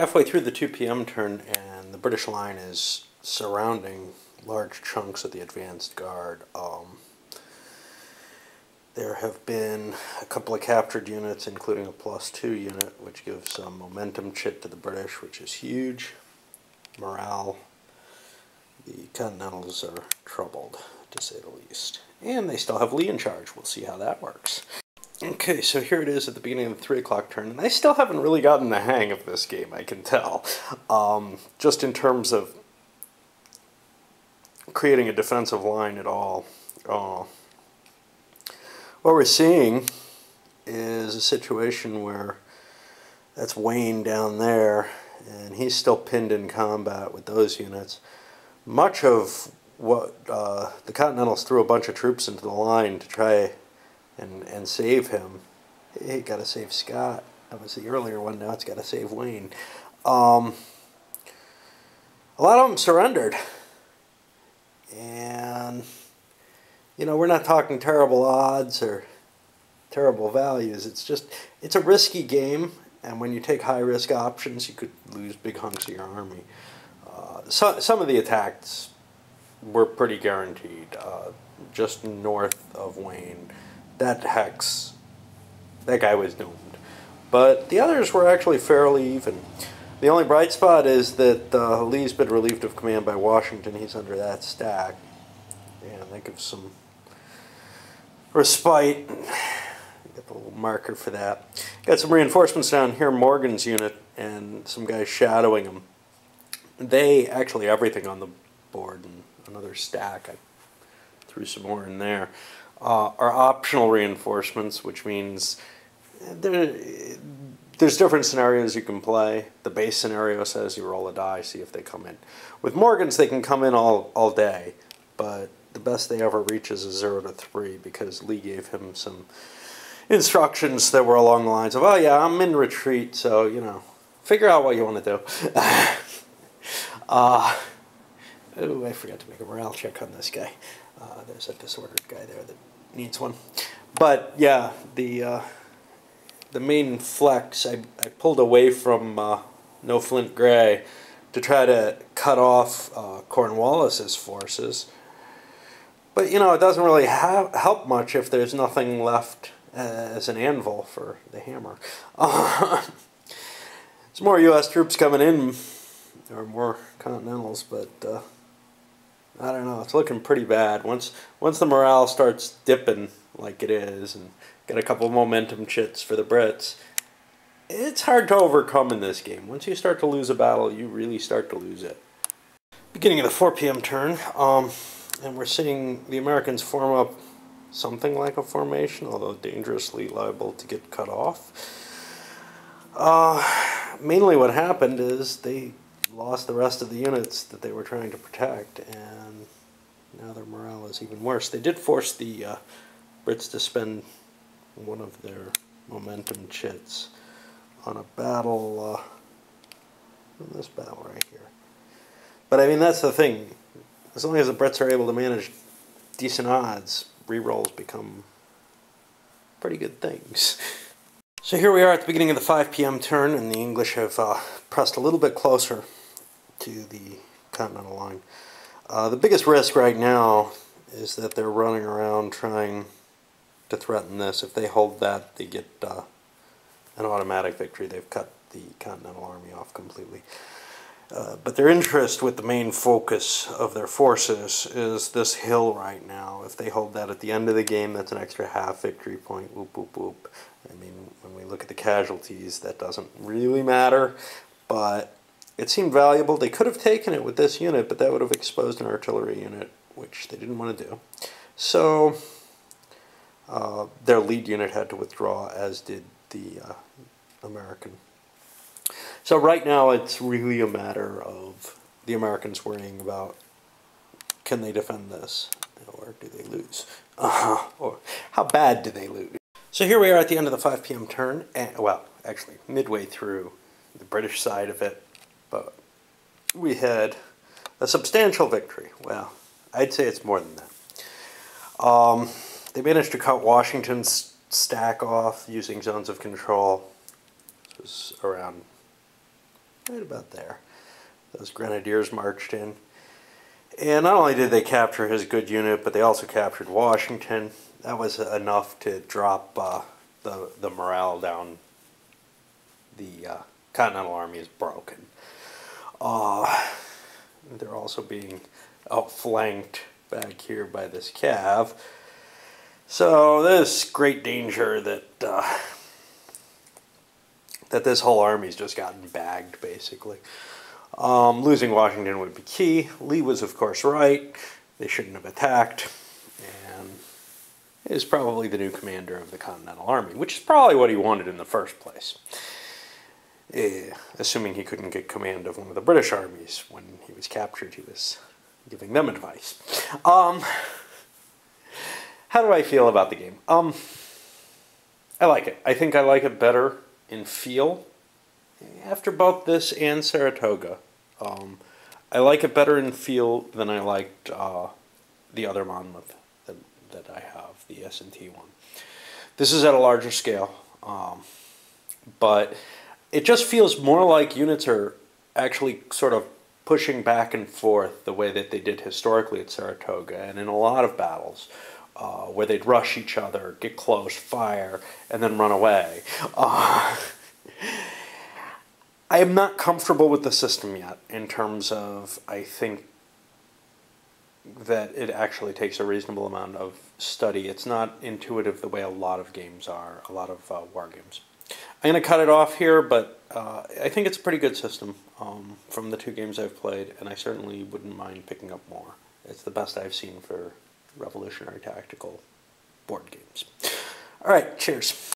halfway through the 2 p.m. turn, and the British line is surrounding large chunks of the advanced guard. There have been a couple of captured units, including a +2 unit, which gives some momentum chit to the British, which is huge. Morale. The Continentals are troubled, to say the least. And they still have Lee in charge. We'll see how that works. Okay, so here it is at the beginning of the 3 o'clock turn, and I still haven't really gotten the hang of this game, I can tell. Just in terms of creating a defensive line at all. What we're seeing is a situation where that's Wayne down there, and he's still pinned in combat with those units. Much of what the Continentals threw a bunch of troops into the line to try and save him. Hey, got to save Scott. That was the earlier one. Now it's got to save Wayne. A lot of them surrendered, and you know, we're not talking terrible odds or terrible values. It's a risky game, and when you take high-risk options, you could lose big hunks of your army. Some of the attacks were pretty guaranteed. Just north of Wayne, that hex, that guy was doomed. But the others were actually fairly even. The only bright spot is that Lee's been relieved of command by Washington. He's under that stack, and that gives some respite. Got the little marker for that. Got some reinforcements down here, Morgan's unit, and some guys shadowing him. They actually everything on the board, and another stack. I threw some more in there. Are optional reinforcements, which means there's different scenarios you can play. The base scenario says you roll a die, see if they come in. With Morgan's, they can come in all day, but the best they ever reach is a 0 to 3 because Lee gave him some instructions that were along the lines of, oh yeah, I'm in retreat, so, you know, figure out what you want to do. Oh, I forgot to make a morale check on this guy. There's a disordered guy there that needs one. But yeah, the main flex, I pulled away from No Flint Gray to try to cut off Cornwallis's forces. But you know, it doesn't really help much if there's nothing left as an anvil for the hammer. There's more U.S. troops coming in, or more Continentals, but I don't know. It's looking pretty bad. Once the morale starts dipping like it is, and get a couple momentum chits for the Brits, it's hard to overcome in this game. Once you start to lose a battle, you really start to lose it. Beginning of the 4 p.m. turn, and we're seeing the Americans form up something like a formation, although dangerously liable to get cut off. Mainly what happened is they lost the rest of the units that they were trying to protect, and now their morale is even worse. They did force the Brits to spend one of their momentum chits on a battle, this battle right here. But I mean, that's the thing. As long as the Brits are able to manage decent odds, rerolls become pretty good things. So here we are at the beginning of the 5 p.m. turn, and the English have pressed a little bit closer to the Continental line. The biggest risk right now is that they're running around trying to threaten this. If they hold that, they get an automatic victory. They've cut the Continental Army off completely. But their interest with the main focus of their forces is this hill right now. If they hold that at the end of the game, that's an extra half victory point. Whoop, whoop, whoop. I mean, when we look at the casualties, that doesn't really matter, but it seemed valuable. They could have taken it with this unit, but that would have exposed an artillery unit, which they didn't want to do. So their lead unit had to withdraw, as did the American. So right now it's really a matter of the Americans worrying about, can they defend this, or do they lose? Or how bad do they lose? So here we are at the end of the 5 p.m. turn, and, well, actually midway through the British side of it, but we had a substantial victory. Well, I'd say it's more than that. They managed to cut Washington's stack off using zones of control. It was around right about there. Those grenadiers marched in. And not only did they capture his good unit, but they also captured Washington. That was enough to drop the morale down. The Continental Army is broken. They're also being outflanked back here by this cav. So there's great danger that that this whole army's just gotten bagged, basically. Losing Washington would be key. Lee was, of course, right. They shouldn't have attacked. And he is probably the new commander of the Continental Army, which is probably what he wanted in the first place. Assuming he couldn't get command of one of the British armies. When he was captured, he was giving them advice. How do I feel about the game? I like it. I think I like it better in feel. After both this and Saratoga, I like it better in feel than I liked the other Monmouth that I have, the S&T one. This is at a larger scale, but it just feels more like units are actually sort of pushing back and forth the way that they did historically at Saratoga and in a lot of battles, where they'd rush each other, get close, fire, and then run away. I am not comfortable with the system yet in terms of, I think that it actually takes a reasonable amount of study. It's not intuitive the way a lot of games are, a lot of war games. I'm going to cut it off here, but I think it's a pretty good system from the 2 games I've played, and I certainly wouldn't mind picking up more. It's the best I've seen for revolutionary tactical board games. All right, cheers.